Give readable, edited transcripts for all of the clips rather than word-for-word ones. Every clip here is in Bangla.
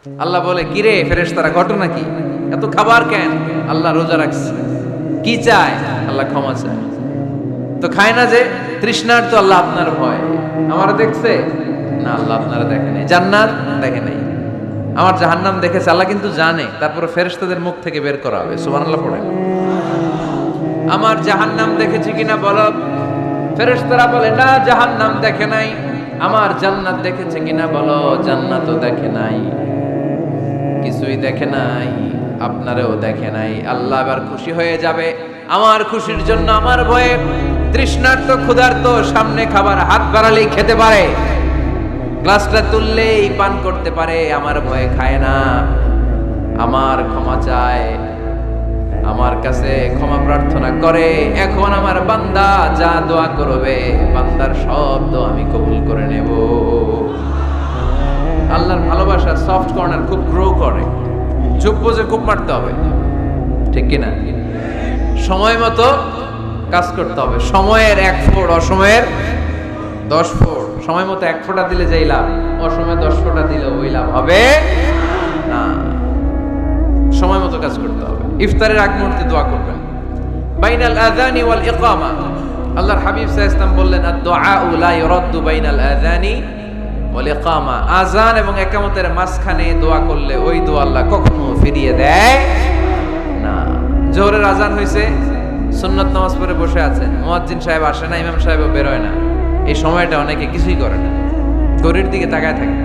আল্লাহ বলে, কিরে ফেরেশতারা, ঘটনা কি? এত খাবার কেন? আল্লাহ রোজা রাখছে। কি চায়? আল্লাহ ক্ষমা চায়। তো খায় না যে তৃষ্ণার, তো আল্লাহ আপনার ভয়। আমারা দেখছে না, আল্লাহ আপনারা দেখে নাই। জান্নাত দেখে নাই, আমার জাহান্নাম দেখেছে আল্লাহ কিন্তু জানে। তারপরে ফেরেশতাদের মুখ থেকে বের করা হবে। সুবহানাল্লাহ পড়েন। আমার জাহান্নাম দেখেছি কিনা বলো। ফেরেশতারা বলে, না জাহান্নাম দেখে নাই। আমার জান্নাত দেখেছে কিনা বলো। জান্নাতও দেখে নাই, কিছুই দেখে নাই, আপনারেও দেখে নাই। আল্লাহ এবার খুশি হয়ে যাবে। আমার খুশির জন্য আমার ভয়ে তৃষ্ণার্ত ক্ষুধার্ত সামনে খাবার হাত বাড়ালেই খেতে পারে, গ্লাসটা তুললেই পান করতে পারে, আমার ভয়ে খায় না। আমার ক্ষমা চায়, আমার কাছে ক্ষমা প্রার্থনা করে। এখন আমার বান্দা যা দোয়া করবে, বান্দার সব দোয়া আমি কবুল করে নেব। আল্লাহর ভালোবাসার সফট কর্নার খুব গ্রো করে। চুপ বুঝে খুব মারতে হবে, ঠিক কিনা? সময় মতো কাজ করতে হবে। সময়ের 1 ফোঁট, অসময়ের 10 ফোঁট। সময় মতো 1 ফোঁটা দিলে যেই লাভ, অসময়ে 10 ফোঁটা দিলে ওই লাভ হবে না। সময় মতো কাজ করতে হবে। ইফতারের আগ মুহূর্তে দোয়া করবেন। বাইনাল আযানি ওয়াল ইকামা, আল্লাহর হাবিব সাল্লাল্লাহু আলাইহি ওয়াসাল্লাম বললেন, আদ-দুআউ লা ইউরাদ্দু বাইনাল আযানি ওয়াল ইকামা। আযান এবং ইকামতের মাঝখানে দোয়া করলে ওই দোয়া আল্লাহ কখনো ফিরিয়ে দেয় না। জোহরের আযান হইছে, সুন্নাত নামাজ পড়ে বসে আছেন, মুয়াজ্জিন সাহেব আসে না, ইমাম সাহেবও বের হয় না। এই সময়টা অনেকে কিছুই করে না, ঘড়ির দিকে তাকায় থাকে,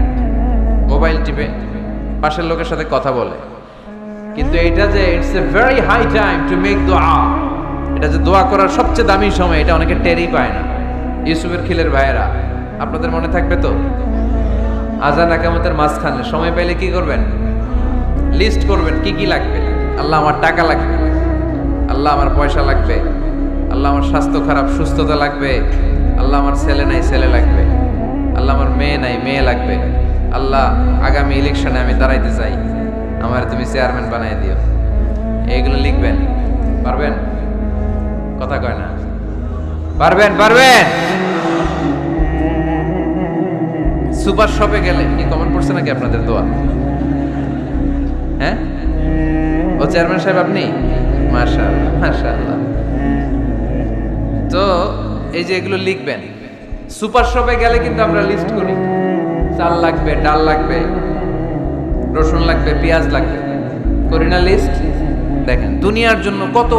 মোবাইল টিপে, পাশের লোকের সাথে কথা বলে। কিন্তু এটা যে it's a very high time to make দোয়া, এটা যে দোয়া করার সবচেয়ে দামি সময়, এটা অনেকে টেরই পায় না। ইউসুফের খিলের ভাইয়েরা, আপনাদের মনে থাকবে তো, আযান ইকামতের মাঝখানে সময় পাইলে কি করবেন? লিস্ট করবেন কি কি লাগবে। আল্লাহ আমার টাকা লাগবে, আল্লাহ আমার পয়সা লাগবে, আল্লাহ আমার স্বাস্থ্য খারাপ সুস্থতা লাগবে, আল্লাহ আমার ছেলে নাই ছেলে লাগবে, আল্লাহ আমার মেয়ে নাই মেয়ে লাগবে, আল্লাহ আগামী ইলেকশনে আমি দাঁড়াইতে চাই, আমার তুমি চেয়ারম্যান বানাই দিও। এইগুলো লিখবেন। পারবেন? কথা কয় না। পারবেন? পারবেন? সুপার শপে গেলে কি কমন পড়ছে নাকি আপনাদের দোয়া? হ্যাঁ, ও চেয়ারম্যান সাহেব আপনি? মাশাআল্লাহ মাশাআল্লাহ। তো এই যে এগুলো লিখবেন। সুপার শপে গেলে কিন্তু আমরা লিস্ট করি, চাল লাগবে, ডাল লাগবে, রসুন লাগবে, পেঁয়াজ লাগবে, করি না লিস্ট? দেখেন দুনিয়ার জন্য কত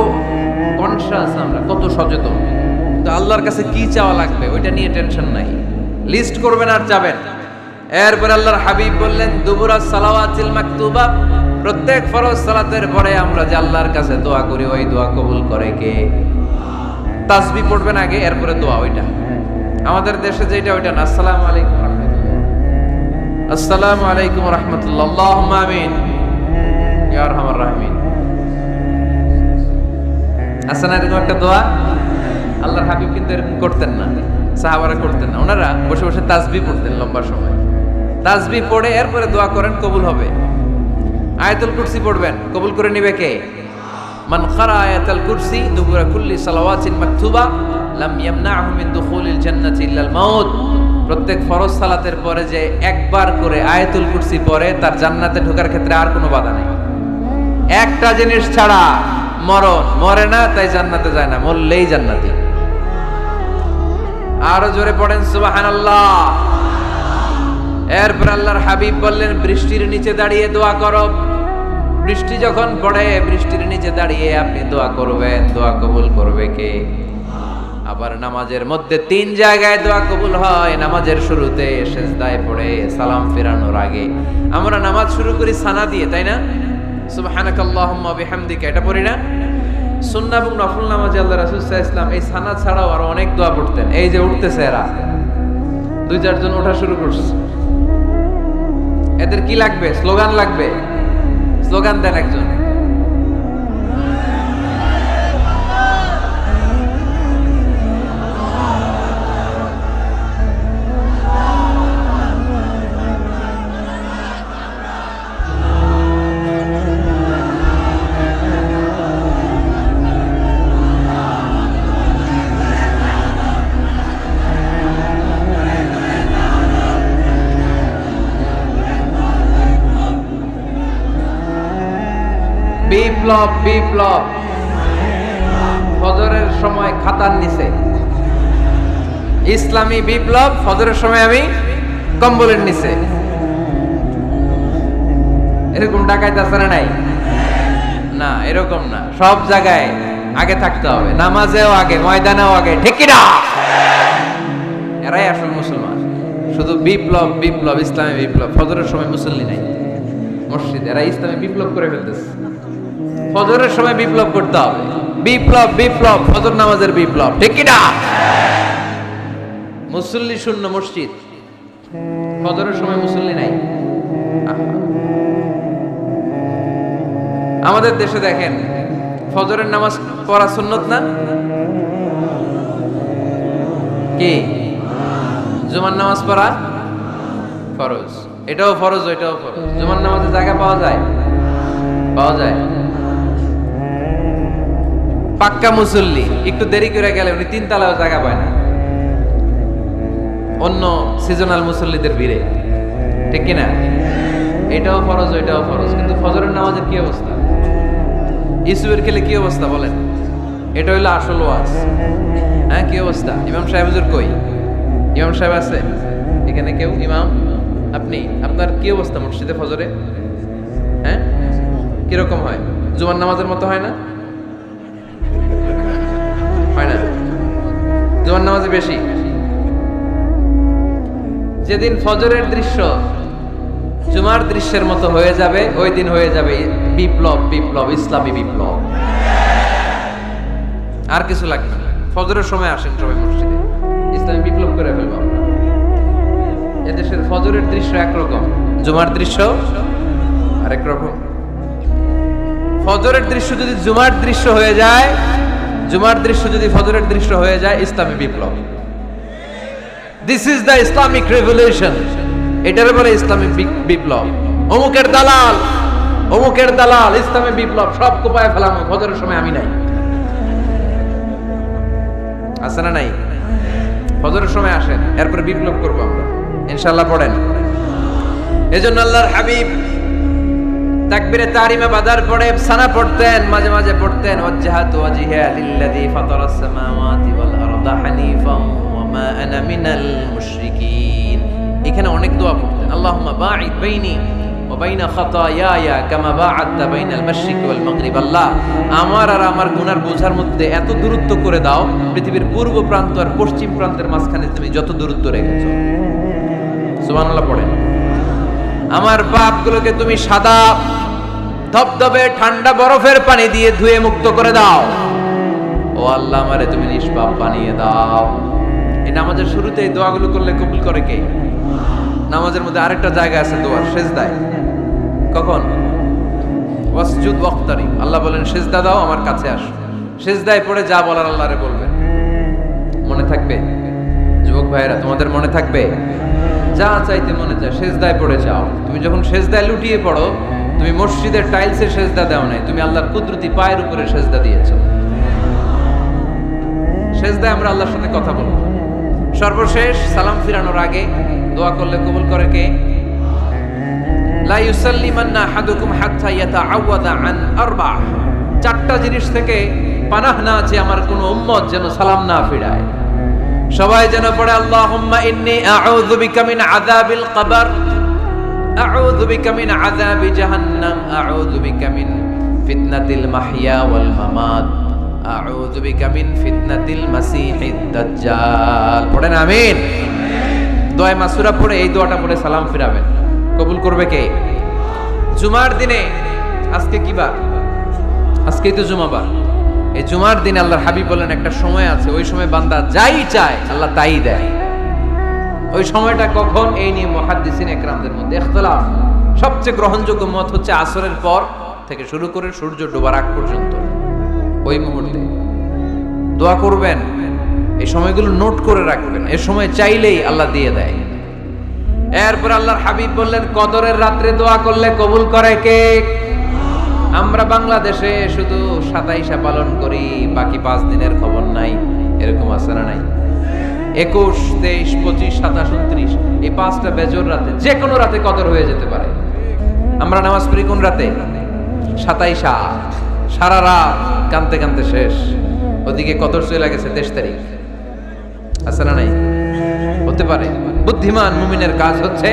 কনশাস আমরা, কত সচেতন। তো আল্লাহর কাছে কি চাওয়া লাগবে ওইটা নিয়ে টেনশন নাই, লিস্ট করবেন আর যাবেন। এরপর আল্লাহর হাবিব বললেন, দুবুরাস সালাওয়াতিল মাকতুবা, প্রত্যেক ফরজ সালাতের পরে আমরা যে আল্লাহর কাছে দোয়া করি, ওই দোয়া কবুল করে কে? তাসবিহ পড়বেন আগে, এরপরে দোয়া। ওইটা আমাদের দেশে যেটা, ওইটা না। আসসালামু আলাইকুম রাহমাতুল্লাহ, আসসালামু আলাইকুম রাহমাতুল্লাহ, আল্লাহুম্মা আমিন ইয়া আরহামার রাহিমিন। আসলে এরকম একটা দোয়া আল্লাহর হাবিব কিন্তু এরকম করতেন না, সাহাবারা করতেন না। ওনারা বসে বসে তাসবিহ পড়তেন লম্বা সময়। তাসবিহ পড়ে এরপরে দোয়া করেন, কবুল হবে। আয়াতুল কুরসি পড়বেন, কবুল করে নিবে কে? মান ক্বারা আয়াতুল কুরসি দুবুরা কুল্লি সালাওয়াতিন মাকতুবা লাম ইয়ামনাহু মিন দুখুলিল জান্নাতি ইল্লাল মাউত। প্রত্যেক ফরজ সালাতের পরে যে একবার করে আয়াতুল কুরসি পড়ে, তার জান্নাতে ঢোকার ক্ষেত্রে আর কোনো বাধা নেই। একটা জিনিস ছাড়া, মরণ। মরে না তাই জান্নাতে যায় না, মরলেই জান্নাতি। আরো জোরে পড়েন সুবহানাল্লাহ। এরপর আল্লাহর হাবিব বললেন, বৃষ্টির নিচে দাঁড়িয়ে দোয়া করো। বৃষ্টি যখন পড়ে, বৃষ্টির নিচে দাঁড়িয়ে আপনি দোয়া করবেন, দোয়া কবুল করবে কে? আবার নামাজের মধ্যে 3 জায়গায় দোয়া কবুল হয়। নামাজের শুরুতে, সিজদায় পড়ে, সালাম ফেরানোর আগে। আমরা নামাজ শুরু করি সানা দিয়ে, তাই না? সুবহানাকাল্লাহুম্মা বিহামদিকা, এটা পড়ি না? সুন্নাহ এবং নফল নামাজে আল্লাহ রাসূল সাল্লাল্লাহু আলাইহি ওয়াসাল্লাম এই সানা ছাড়াও আরো অনেক দোয়া পড়তেন। এই যে উঠতেছে এরা, 2-4 জন ওঠা শুরু করছে, এদের কি লাগবে? স্লোগান লাগবে। স্লোগান দেন একজন। বিপ্লব বিপ্লব। ফজরের সময় খাতার নিচে, ইসলামী বিপ্লব। ফজরের সময় আমি কম্বলের নিচে। এরকম ডাকাইত আছে না নাই? না, এরকম না। সব জায়গায় আগে থাকতে হবে, নামাজেও আগে, ময়দানেও আগে, ঠিক কি না? এরাই আসল মুসলমান। শুধু বিপ্লব বিপ্লব, ইসলামী বিপ্লব। ফজরের সময় মুসল্লি নাই মসজিদ, এরা ইসলামী বিপ্লব করে ফেলতেছে। ফজরের সময় বিপ্লব করতে হবে, বিপ্লব বিপ্লব, ফজর নামাজের বিপ্লব, ঠিক কি না? মুসল্লি শূন্য মসজিদ, ফজরের সময় মুসল্লি নাই। আমাদের দেশে দেখেন, ফজরের নামাজ পড়া সুন্নত না কি? জুমার নামাজ পড়া ফরজ। এটাও ফরজ, ওইটাও ফরজ। জুমার নামাজে জায়গা পাওয়া যায়? পাওয়া যায়। পাক্কা মুসল্লি একটু দেরি করে গেলে উনি 3 তলায়ও জায়গা পায় না, অন্য সিজনাল মুসল্লিদের ভিড়ে, ঠিক কিনা? এটাও ফরজ, ওইটাও ফরজ। কিন্তু ফজরের নামাজের কি অবস্থা? ইসুবের খেলে কি অবস্থা বলেন? এটা হইলো আসল ওয়াজ। হ্যাঁ, কি অবস্থা? ইমাম সাহেব হুজুর কই? ইমাম সাহেব আছে এখানে কেউ? ইমাম আপনি, আপনার কি অবস্থা মসজিদে ফজরে? হ্যাঁ, কিরকম হয়? জুমার নামাজের মতো হয় না? হয় না? জুমার নামাজে বেশি। যেদিন ফজরের দৃশ্য জুমার দৃশ্যের মতো হয়ে যাবে, ওই দিন হয়ে যাবে বিপ্লব বিপ্লব, ইসলামী বিপ্লব। আর কিছু লাগবে না। ফজরের সময় আসেন সবাই মসজিদে, ইসলামী বিপ্লব করে ফেলবো আমরা। এদেশের ফজরের দৃশ্য একরকম, জুমার দৃশ্য আরেক রকম। ফজরের দৃশ্য যদি জুমার দৃশ্য হয়ে যায়, জুমার দৃশ্য যদি ফজরের দৃশ্য হয়ে যায়, ইসলামী বিপ্লব। This is the Islamic revolution. এটার বলে ইসলামিক বিপ্লব। অমুকের দালাল, অমুকের দালাল, ইসলামী বিপ্লব সব কোপায় ফেলাম। ফজরের সময় আমি নাই, আছে না নাই? ফজরের সময় আসেন, এরপরে বিপ্লব করবো আমরা ইনশাআল্লাহ। পড়েন। এজন্য আল্লাহর হাবিব তাকবীরে তাহরিমা বাদার পড়ে সানা পড়তেন, মাঝে মাঝে পড়তেন ওয়াজহাতু ওয়াজহিয়া লিল্লাযী ফাতারাস সামাওয়াতি ওয়াল আরদা হানিফান ওয়া মা আনা মিনাল মুশরিকিন। এখানে অনেক দোয়া পড়তেন। আল্লাহুম্মা বাঈদ বাইনি ওয়া বাইনা খাতায়ায়া কামা বাআদতা বাইনাল মাশরিকি ওয়াল মাগরিব। আল্লাহ, আমার আর আমার গুনার বোঝার মধ্যে এত দূরত্ব করে দাও, পৃথিবীর পূর্ব প্রান্ত আর পশ্চিম প্রান্তের মাঝখানে তুমি যত দূরত্ব রেখেছো। সুবহানাল্লাহ পড়েন। আমার পাপগুলোকে তুমি সাদা ধবধবে ঠান্ডা বরফের পানি দিয়ে ধুয়ে মুক্ত করে দাও। ও আল্লাহ, আমারে তুমি নিষ্পাপ বানিয়ে দাও। এই নামাজের শুরুতে এই দোয়াগুলো করলে কবুল করে কে? নামাজের মধ্যে আরেকটা জায়গা আছে দোয়ার, সেজদায়। কখন? ওয়াসজুদ ওয়াক্তারিব। আল্লাহ বলেন সেজদা দাও, আমার কাছে আসো। সেজদায় পড়ে যা বলার আল্লাহরে বলবেন। মনে থাকবে যুবক ভাইয়েরা? তোমাদের মনে থাকবে? যা চাইতে মনে চায় সেজদায় পড়ে যাও। তুমি যখন সেজদায় লুটিয়ে পড়ো, তুমি মসজিদের টাইলসে সেজদা দাও নাই, তুমি আল্লাহর কুদরতি পায়ের উপরে সেজদা দিয়েছো। সেজদায় আমরা আল্লাহর সাথে কথা বলবো। সর্বশেষ সালাম ফিরানোর আগে দোয়া করলে কবুল করে কে? লা ইউসাল্লিমান্না আহাদুকুম হাত্তা ইয়াতাআওয়াদা আন আরবা। 4টা জিনিস থেকে পানাহ না আছে আমার কোন উম্মত যেন সালাম না ফিরায়। সবাই যেন পড়ে আল্লাহুম্মা ইন্নী আউযু বিকা মিন আযাবিল কবর, আউযু বিকা মিন আযাবি জাহান্নাম, আউযু বিকা মিন ফিতনাতিল মাহইয়া ওয়াল মামাত, আউযু বিকা মিন ফিতনাতিল মাসিহিদ দাজ্জাল। পড়েন আমিন। দোয়া মাসুরা পড়ে এই দোয়াটা পড়ে সালাম ফিরাবেন। কবুল করবে কে? জুমার দিনে, আজকে কি বার? আজকেই তো জুমাবার। এই জুমার দিনে আল্লাহর হাবিব বলেন একটা সময় আছে, ওই সময় বান্দা যাই চায় আল্লাহ তাই দেয়। ওই সময়টা কখন? এই নিয়ে মুহাদ্দিসিন ইকরামদের মধ্যে ইখতিলাফ। সবচেয়ে গ্রহণযোগ্য মত হচ্ছে আসরের পর থেকে শুরু করে সূর্য ডোবার আগ পর্যন্ত। ওই মুহূর্তে দোয়া করবেন, এই সময়গুলো নোট করে রাখবেন। এই সময় চাইলেই আল্লাহ দিয়ে দেয়। এরপর আল্লাহর হাবিব বললেন কদরের রাত্রে দোয়া করলে কবুল করে কে? আমরা বাংলাদেশে শুধু 27 পালন করি, বাকি 5 দিনের খবর নাই। এরকম আছে না নাই? 21, 23, 25, 27, 29 এই 5টা বেজোর রাতে, যে কোনো রাতে কদর হয়ে যেতে পারে। আমরা নামাজ পড়ি কোন রাতে? 27 সারা রাত কানতে কানতে শেষ। ওদিকে কদর চলে গেছে 23 তারিখ, আছে না নাই? হতে পারে। বুদ্ধিমান মুমিনের কাজ হচ্ছে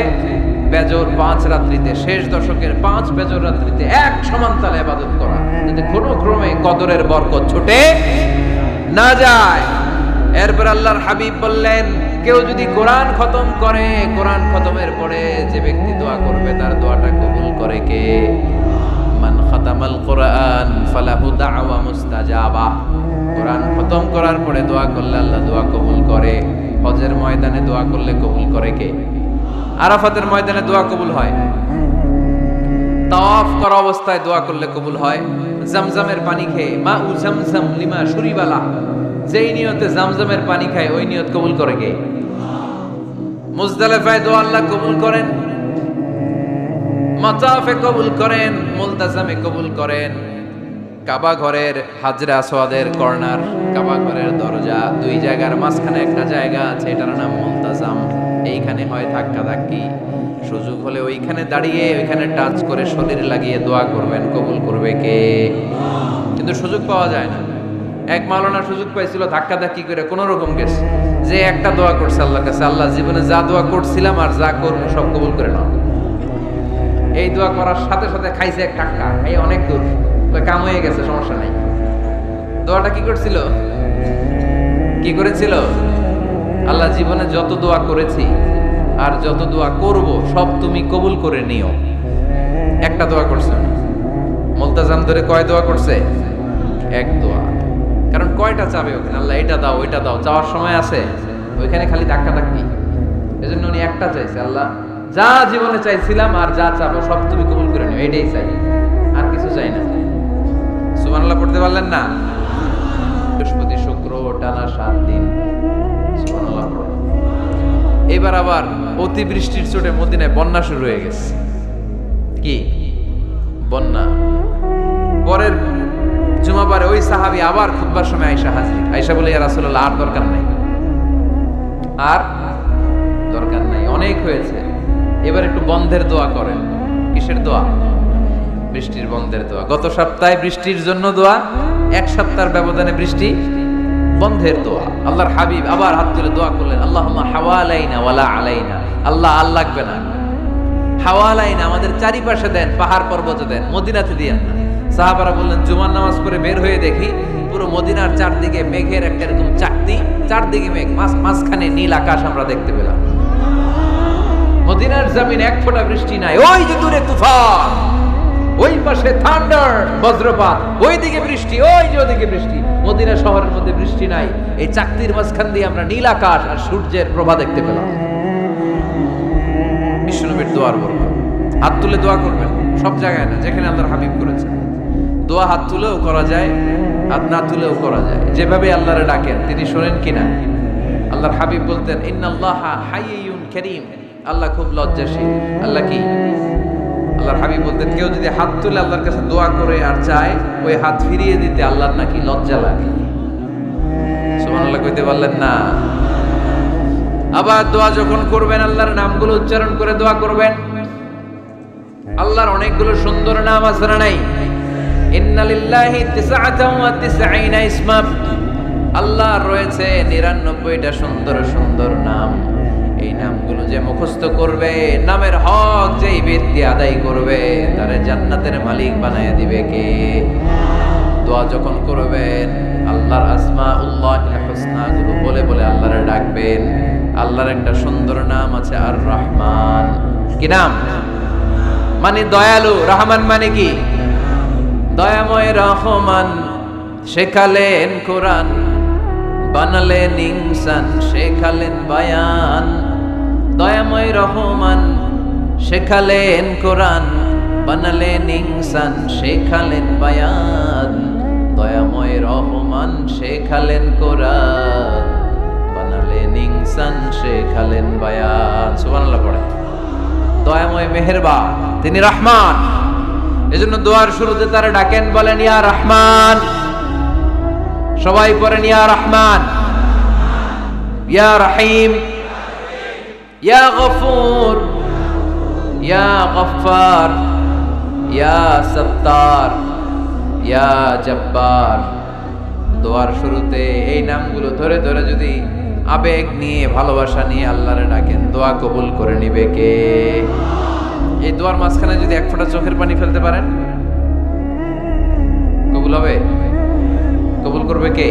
বেজর 5 রাত্রিতে, শেষ দশকের 5 বেজর রাত্রিতে এক সমান তালে ইবাদত করা, যাতে কোনো ক্রমে কদরের বরকত ছুটে না যায়। এরপর আল্লাহর হাবিব বললেন, কেউ যদি কোরআন খতম করে, কোরআন খতমের পরে যে ব্যক্তি দোয়া করবে তার দোয়াটা কবুল করে কে? মান খাতামাল কোরআন ফালাহু দাওয়া মুস্তাজাবা। কোরআন খতম করার পরে দোয়া করলে আল্লাহ দোয়া কবুল করে। হজের ময়দানে দোয়া করলে কবুল করে কে? আরাফাতের ময়দানে দোয়া কবুল হয়। তাওয়াফ করা অবস্থায় দোয়া করলে কবুল হয়। জামজামের পানি খেয়ে মা উ জামজাম লিমা শুরিবালা, যেই নিয়তে জামজামের পানি খায় ওই নিয়ত কবুল করে কে? মুজদালিফায় দোয়া আল্লাহ কবুল করেন, মাতাফে কবুল করেন, মুলতাজামে কবুল করেন। কাবা ঘরের হাজরে আসওয়াদের কর্নার, কাবা ঘরের দরজা, দুই জায়গার মাঝখানে একটা জায়গা আছে, এটার নাম মুলতাজাম। এইখানে হয় ধাক্কা ধাক্কি, সুযোগ হলে ওইখানে দাঁড়িয়ে ওইখানে টাচ করে শরীর লাগিয়ে দোয়া করবেন, কবুল করবে কে? কিন্তু সুযোগ পাওয়া যায় না। এক মাওলানা সুযোগ পাইছিল, ধাক্কা ধাক্কি করে কোন রকম গেছে, যে একটা দোয়া করছে আল্লাহর কাছে, আল্লাহ জীবনে যা দোয়া করছিলাম আর যা করবো সব কবুল করে নাও। এই দোয়া করার সাথে সাথে খাইছে এক ধাক্কা, এই অনেক দূর, কাম হয়ে গেছে, সমস্যা নাই। দোয়াটা কি করছিল? কি করেছিল? আল্লাহ জীবনে যত দোয়া করেছি আর যত দোয়া করব সব তুমি কবুল করে নিও। একটা দোয়া করছে, মুলতাজাম ধরে কয় দোয়া করছে? এক দোয়া। কারণ কয়টা চাবে ওখানে? আল্লাহ এটা দাও ওইটা দাও, চাওয়ার সময় আছে? ওইখানে খালি ধাক্কা ধাক্কি। এজন্য উনি একটা চাইছে, আল্লাহ যা জীবনে চাইছিলাম আর যা চাবো সব তুমি কবুল করে নিও, এটাই চাই, আর কিছু চাই না। সুবহানাল্লাহ পড়তে পারলেন না? বৃহস্পতি শুক্র টানা 7 দিন সুবহানাল্লাহ পড়ো। এবার আবার অতিবৃষ্টির চোটে মদিনায় বন্যা শুরু হয়ে গেছে। কি বন্যা? পরের জুমাবারে ওই সাহাবী আবার খুতবার সময় আয়েশা হাজির। আয়েশা বলে, ইয়া রাসূলুল্লাহ আর দরকার নাই, আর দরকার নাই, অনেক হয়েছে, এবার একটু বন্ধের দোয়া করেন। কিসের দোয়া? বৃষ্টির বন্ধের দোয়া। গত সপ্তাহে বৃষ্টির জন্য দোয়া, এক সপ্তাহের ব্যবধানে বৃষ্টি বন্ধের দোয়া। আল্লাহর হাবিব আবার হাত তুলে দোয়া করলেন, আল্লাহুম্মা হাওয়ালাইনা ওয়ালা আলাইনা। আল্লাহ আর লাগবে না, হাওয়ালাইনা আমাদের চারিপাশে দেন, পাহাড় পর্বত দেন, মদিনাতে দিয়েন না। সাহাবারা বললেন, জুমার নামাজ পড়ে বের হয়ে দেখি পুরো মদিনার চারদিকে মেঘের একটা এরকম চাকতি, চারদিকে মেঘ, মাঝখানে নীল আকাশ আমরা দেখতে পেলাম। মদিনার জমিন এক ফোঁটা বৃষ্টি নাই। ওই যে দূরে তুফান, ওই পাশে থান্ডার বজ্রপাত, ওইদিকে বৃষ্টি, ওই যে ওদিকে বৃষ্টি। মদিনা শহরের মধ্যে বৃষ্টি নাই, এই চাকতির মাঝখান দিয়ে আমরা নীল আকাশ আর সূর্যের প্রভা দেখতে পেলাম। বিশ্বনবীর দোয়ার বরকত। হাত তুলে দোয়া করবেন, সব জায়গায় না, যেখানে আল্লাহর হাবিব করেছেন। দোয়া হাত তুলেও করা যায়, হাত না তুলেও করা যায়, যেভাবে আল্লাহরে ডাকেন তিনি শোনেন কিনা। আল্লাহর হাবিব বলতেন, ইন্নাল্লাহা হাইয়ুন কারীম, আল্লাহ খুব লজ্জাশীল। আল্লাহ কি? আল্লাহর হাবিব বলতেন, কেউ যদি হাত তুলে আল্লাহর কাছে দোয়া করে আর চায় ওই হাত ফিরিয়ে দিতে আল্লাহর নাকি লজ্জা লাগে। সুবহানাল্লাহ কইতে পারলেন না? আবার দোয়া যখন করবেন আল্লাহর নামগুলো উচ্চারণ করে দোয়া করবেন। আল্লাহর অনেকগুলো সুন্দর নাম আছে না নাই? ইন্না লিল্লাহি 99 ইসমা, আল্লাহর রয়েছে 99টা সুন্দর সুন্দর নাম। এই নামগুলো যে মুখস্থ করবে, নামের হক যেই ব্যক্তি আদায় করবে, তারে জান্নাতের মালিক বানায় দিবে কে? দোয়া যখন করবেন আল্লাহর আসমাউল্লাহিল হুসনা গুলো বলে বলে আল্লাহরে ডাকবেন। আল্লাহর একটা সুন্দর নাম আছে আর রহমান। কি নাম? মানে দয়ালু। রহমান মানে কি? দয়াময় রহমান। শেখালেন কোরআন, বানালেন ইনসান, শেখালেন বায়ান। দয়াময় রহমান শেখালেন কোরআন, বানালেন ইনসান, শেখালেন বায়ান। দয়াময় রহমান শেখালেন কোরআন, বানালেন ইনসান, শেখালেন বায়ান। সুবহানাল্লাহ পড়ে। দয়াময় মেহেরবান, তিনি রহমান। এজন্য দোয়ার শুরুতে তারা ডাকেন, বলেন ইয়া রহমান। সবাই পড়েন ইয়া রহমান, ইয়া রহিম, ইয়া গফুর, ইয়া গফফার, ইয়া সত্তার, ইয়া জব্বার। দোয়ার শুরুতে এই নামগুলো ধরে ধরে যদি আবেগ নিয়ে ভালোবাসা নিয়ে আল্লাহরে ডাকেন, দোয়া কবুল করে নিবে কে? এই দোয়ার মাঝখানে যদি এক ফোঁটা চোখের পানি ফেলতে পারেন, কবুল হবে? কবুল করবে কে?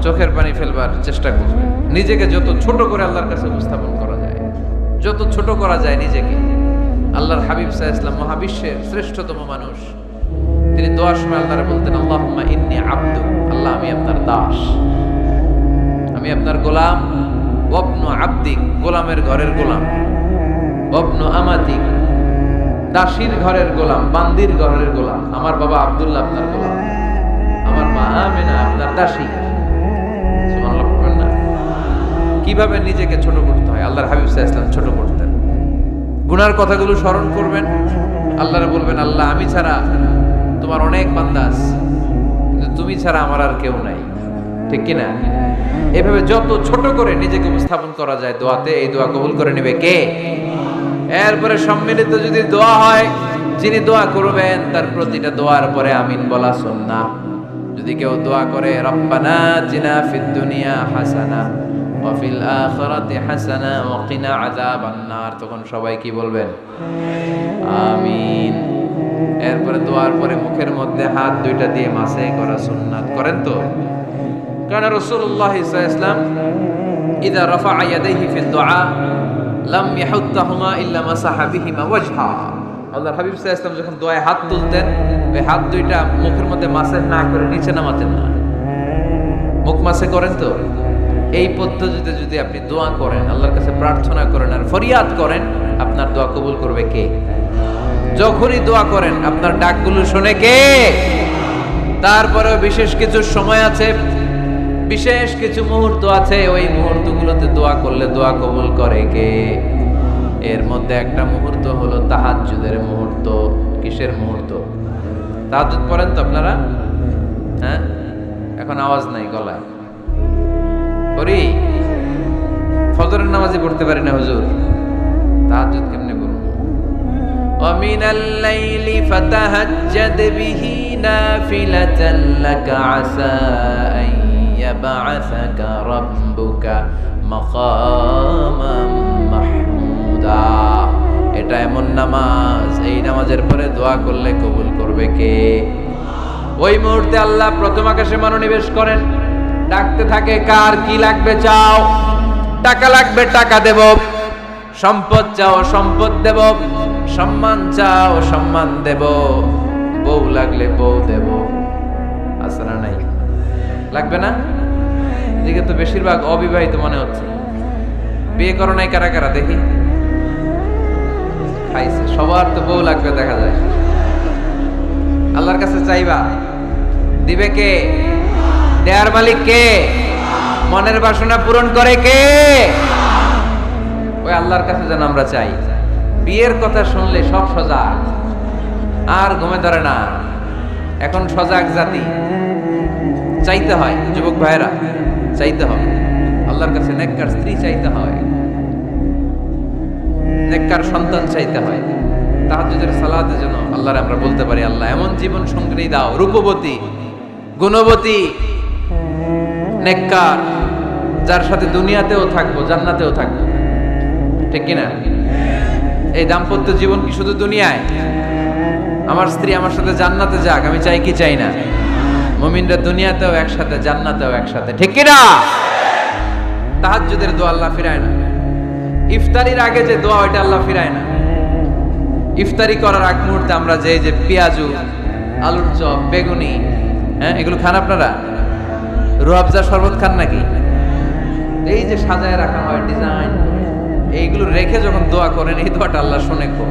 চোখের পানি ফেলবার চেষ্টা করবেন। নিজেকে যত ছোট করে আল্লাহর কাছে উপস্থাপন করা যায়, যত ছোট করা যায় নিজেকে। আল্লাহর হাবিব সাল্লাল্লাহু আলাইহি ওয়াসাল্লাম মহাবিশ্বের শ্রেষ্ঠতম মানুষ, তিনি দোয়ার সময় আল্লাহরে বলতেন, আল্লাহুম্মা ইন্নী আবদু, আল্লাহ আমি আপনার দাস, আমি আপনার গোলাম। ওয়াবনু আবদিক, গোলামের ঘরের গোলাম। ওয়াবনু আমাতিক, দাসীর ঘরের গোলাম, বান্দির ঘরের গোলাম। আমার বাবা আব্দুল্লাহ আপনার গোলাম, আমার মা আমিনা আপনার দাসী। সুবহানাল্লাহ বলবেন না? কিভাবে নিজেকে ছোট করতে হয় আল্লাহর হাবিব সাল্লাল্লাহু আলাইহি ওয়াসাল্লাম ছোট করতেন। গুনার কথাগুলো স্মরণ করবেন, আল্লাহরে বলবেন, আল্লাহ আমি ছাড়া তোমার অনেক বান্দা আছে, কিন্তু তুমি ছাড়া আমার আর কেউ নাই, ঠিক কি না? এভাবে যত ছোট করে নিজেকে উপস্থাপন করা যায় দোয়াতে, এই দোয়া কবুল করে নেবে কে? এরপরে সম্মিলিত যদি দোয়া হয়, যিনি দোয়া করবেন তার প্রতিটা দোয়ার পরে আমিন বলা সুন্নাহ। যদি কেউ দোয়া করে রব্বানা আতিনা ফিদ দুনিয়া হাসানা ওয়া ফিল আখিরাতি হাসানা ওয়া কিনা আযাবান নার, তখন সবাই কি বলবেন? আমিন। এরপরে দোয়ার পরে মুখের মধ্যে হাত দুইটা দিয়ে মাসে করা সুন্নাত। করেন তো? কারণ রাসূলুল্লাহ সাল্লাল্লাহু আলাইহি ওয়াসাল্লাম ইযা রাফা'a ইয়াদাইহি ফিদ দুআ লাম ইয়াহুত্তাহুমা ইল্লা মাসাহা বিহিমা ওয়াজহা। আল্লাহর হাবিব সাল্লাল্লাহু আলাইহি ওয়াসাল্লাম যখন দোয়ায় হাত তুলতেন, ওই হাত দুইটা মুখের মধ্যে মাসে না করে নিচে নামাতেন না। মুখ মাসে করেন তো? এই পদ্ধতিতে যদি আপনি দোয়া করেন, আল্লাহর কাছে প্রার্থনা করেন আর ফরিয়াদ করেন, আপনার দোয়া কবুল করবে কে? যখনই দোয়া করেন আপনার ডাকগুলো শোনে কে? তারপরেও বিশেষ কিছু সময় আছে, বিশেষ কিছু মুহূর্ত আছে, ওই মুহূর্তগুলোতে দোয়া করলে দোয়া কবুল করে কে? এর মধ্যে একটা মুহূর্ত হলো তাহাজ্জুদের মুহূর্ত। কিসের মুহূর্ত? তাহাজ্জুদ পড়েন তো আপনারা? হ্যাঁ, এখন আওয়াজ নাই গলায়। পড়ি? ফজরের নামাজে পড়তে পারি না হুজুর, তাহাজ্জুদ কেমনে করব? ومن الليل فتهجد به نافلة لك عسى أن يبعثك ربك مقاما محمودا। এটা এমন নামাজ, এই নামাজের পরে দোয়া করলে কবুল করবে কে? ওই মুহূর্তে আল্লাহ প্রথম আকাশে মনোনিবেশ করেন, ডাকতে থাকে, কার কি লাগবে চাও? টাকা লাগবে টাকা দেব, সম্পদ চাও সম্পদ দেব, সম্মান চাও সম্মান দেব, বউ লাগলে বউ দেব। আছে না নাই? লাগবে না? এদিকে তো বেশিরভাগ অবিবাহিত মনে হচ্ছে। বিয়ে করো নাই কারা কারা দেখি? খাইছে। সবার তো বউ লাগবে দেখা যায়। আল্লাহর কাছে চাইবা, দিবে কে? দেয়ার মালিক কে? মনের বাসনা পূরণ করে কে? ওই আল্লাহর কাছে যেন আমরা চাই। বিয়ের কথা শুনলে সব সজাগ, আর ঘুমে ধরে না। এখন সজাগ জাতি, চাইতে হয়। যুবক ভাইয়েরা, চাইতে হবে আল্লাহর কাছে, নেককার স্ত্রী চাইতে হয়, নেককার সন্তান চাইতে হয়। তাহাজ্জুদের সালাতের জন্য আল্লাহর আমরা বলতে পারি, আল্লাহ এমন জীবন সঙ্গিনী দাও, রূপবতী, গুণবতী, নেককার, যার সাথে দুনিয়াতেও থাকবো জান্নাতেও থাকবো, ঠিক কিনা? এই দাম্পত্য জীবন কি শুধু দুনিয়ায়? আমার স্ত্রী আমার সাথে জান্নাতে যাক, আমি চাই কি চাই না? মুমিনরা দুনিয়াতেও একসাথে, জান্নাতেও একসাথে, ঠিক কিনা? তাহাজ্জুদের দোয়া আল্লাহ ফিরায় না। ইফতারির আগে যে দোয়া, ওইটা আল্লাহ ফিরায় না। ইফতারি করার আগ মুহূর্তে আমরা যে পেঁয়াজু, আলুর চপ, বেগুনি, হ্যাঁ, এগুলো খান আপনারা? রুয়াবজা শরবত খান নাকি? এই যে সাজায় রাখা হয় ডিজাইন, এইগুলো রেখে যখন দোয়া করেন, এই দোয়াটা আল্লাহ শুনে খুব।